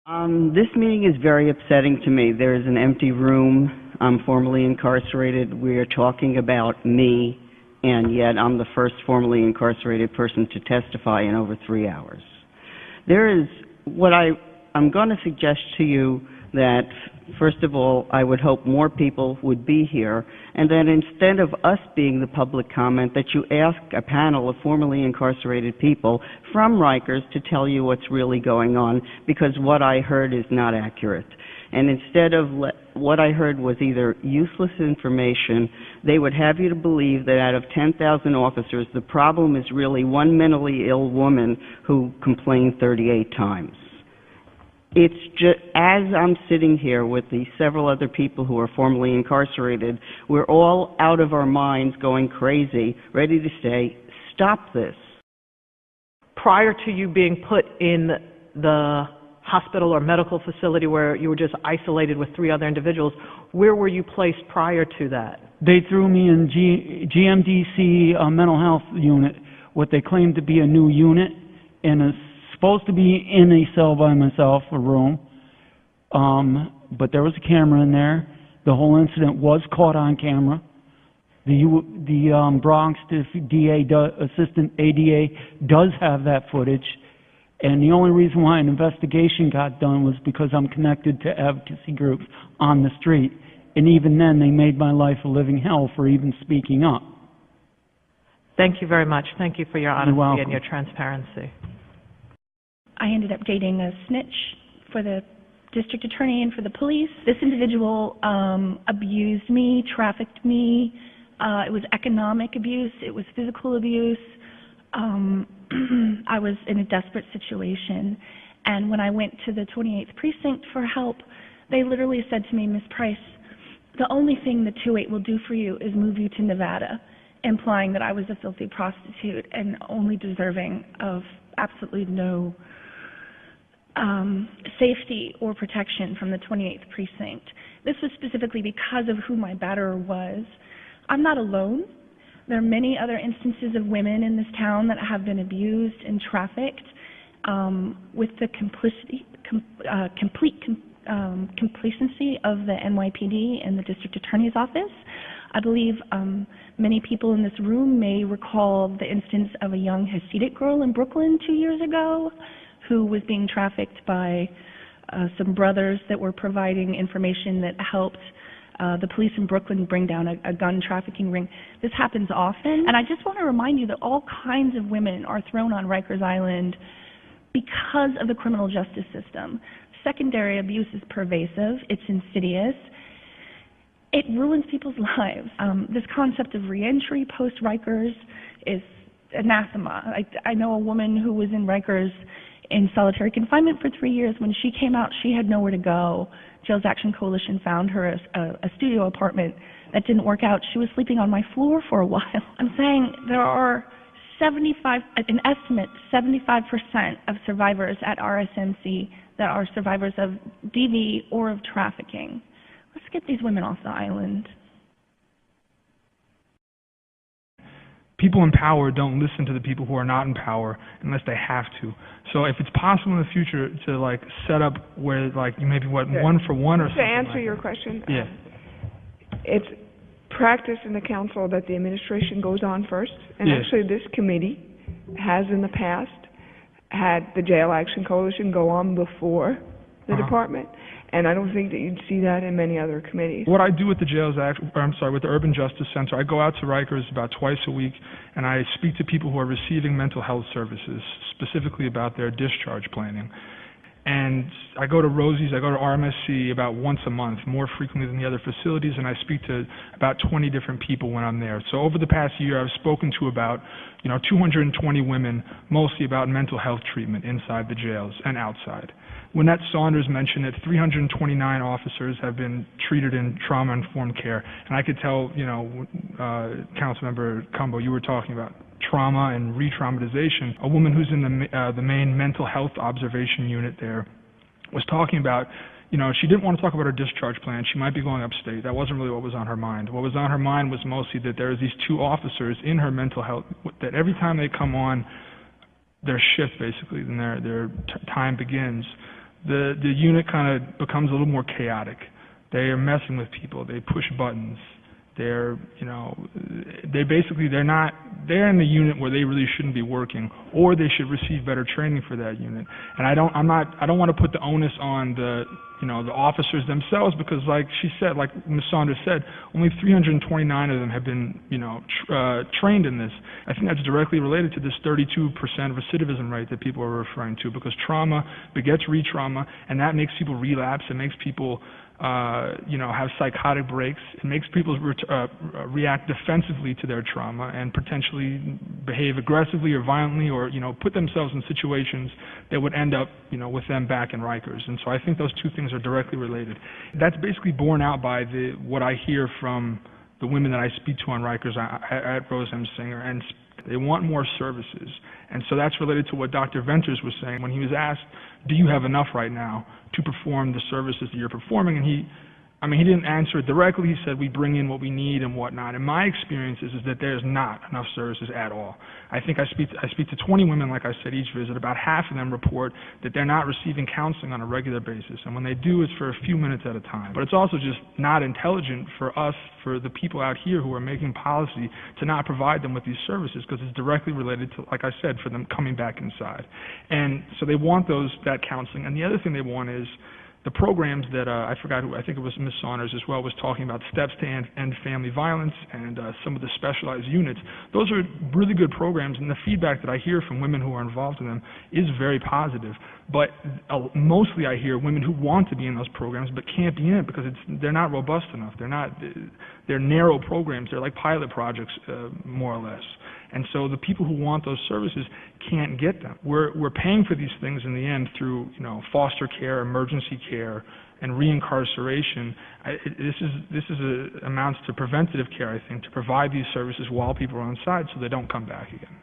This meeting is very upsetting to me. There is an empty room. I'm formerly incarcerated. We are talking about me, and yet I'm the first formerly incarcerated person to testify in over 3 hours. There is what I'm going to suggest to you that, first of all, I would hope more people would be here, and that instead of us being the public comment, that you ask a panel of formerly incarcerated people from Rikers to tell you what's really going on, because what I heard is not accurate. And instead of what I heard was either useless information, they would have you to believe that out of 10,000 officers, the problem is really one mentally ill woman who complained 38 times. It's just, as I'm sitting here with the several other people who are formerly incarcerated, we're all out of our minds going crazy, ready to say, stop this. Prior to you being put in the hospital or medical facility where you were just isolated with 3 other individuals, where were you placed prior to that? They threw me in GMDC mental health unit, what they claimed to be a new unit, and a supposed to be in a cell by myself, a room, but there was a camera in there. The whole incident was caught on camera. The Bronx assistant ADA does have that footage, and the only reason why an investigation got done was because I'm connected to advocacy groups on the street, and even then they made my life a living hell for even speaking up. Thank you very much. Thank you for your honesty and your transparency. I ended up dating a snitch for the district attorney and for the police. This individual abused me, trafficked me. It was economic abuse. It was physical abuse. I was in a desperate situation. And when I went to the 28th precinct for help, they literally said to me, Ms. Price, the only thing the 2-8 will do for you is move you to Nevada, implying that I was a filthy prostitute and only deserving of absolutely no safety or protection from the 28th precinct. This was specifically because of who my batterer was. I'm not alone. There are many other instances of women in this town that have been abused and trafficked with the complete complacency of the NYPD and the district attorney's office. I believe many people in this room may recall the instance of a young Hasidic girl in Brooklyn 2 years ago who was being trafficked by some brothers that were providing information that helped the police in Brooklyn bring down a gun trafficking ring. This happens often, and I just want to remind you that all kinds of women are thrown on Rikers Island because of the criminal justice system. Secondary abuse is pervasive, it's insidious, it ruins people's lives. This concept of reentry post-Rikers is anathema. I know a woman who was in Rikers in solitary confinement for 3 years. When she came out, she had nowhere to go. Jails Action Coalition found her a studio apartment that didn't work out. She was sleeping on my floor for a while. I'm saying there are an estimate 75% of survivors at RSMC that are survivors of DV or of trafficking. Let's get these women off the island. People in power don't listen to the people who are not in power unless they have to. So if it's possible in the future to set up where you maybe one for one or something. To answer your question, yeah. It's practice in the council that the administration goes on first, and yes. Actually this committee has in the past had the Jail Action Coalition go on before the department. And I don't think that you'd see that in many other committees. What I do with the with the Urban Justice Center, I go out to Rikers about twice a week, and I speak to people who are receiving mental health services, specifically about their discharge planning. And I go to Rosie's, I go to RMSC about once a month, more frequently than the other facilities, and I speak to about 20 different people when I'm there. So over the past year, I've spoken to about 220 women, mostly about mental health treatment inside the jails and outside. Lynette Saunders mentioned that 329 officers have been treated in trauma-informed care, and I could tell, Councilmember Cumbo, you were talking about trauma and re-traumatization. A woman who's in the main mental health observation unit there was talking about, she didn't want to talk about her discharge plan. She might be going upstate. That wasn't really what was on her mind. What was on her mind was mostly that there's these 2 officers in her mental health that every time they come on their shift, basically, and their time begins, the unit kind of becomes a little more chaotic. They are messing with people. They push buttons. They're in the unit where they really shouldn't be working, or they should receive better training for that unit. And I don't want to put the onus on the officers themselves, because like she said, like Ms. Saunders said, only 329 of them have been, trained in this. I think that's directly related to this 32% recidivism rate that people are referring to, because trauma begets re-trauma, and that makes people relapse. It makes people have psychotic breaks. It makes people react defensively to their trauma and potentially behave aggressively or violently, or put themselves in situations that would end up with them back in Rikers. And so I think those two things are directly related. That's basically borne out by what I hear from the women that I speak to on Rikers at Rose M. Singer, and they want more services. And so that's related to what Dr. Venters was saying when he was asked, do you have enough right now to perform the services that you're performing? And he didn't answer it directly. He said, we bring in what we need and whatnot. And my experience is that there's not enough services at all. I think I speak to 20 women, like I said, each visit. About half of them report that they're not receiving counseling on a regular basis. And when they do, it's for a few minutes at a time. But it's also just not intelligent for us, for the people out here who are making policy, to not provide them with these services, because it's directly related to, like I said, for them coming back inside. And so they want that counseling. And the other thing they want is the programs that I think it was Ms. Saunders as well, was talking about steps to end family violence and some of the specialized units. Those are really good programs, and the feedback that I hear from women who are involved in them is very positive. But mostly I hear women who want to be in those programs but can't be in it because they're not robust enough. They're narrow programs. They're like pilot projects, more or less. And so the people who want those services can't get them. We're paying for these things in the end through foster care, emergency care, and reincarceration. This amounts to preventative care, I think, to provide these services while people are on side so they don't come back again.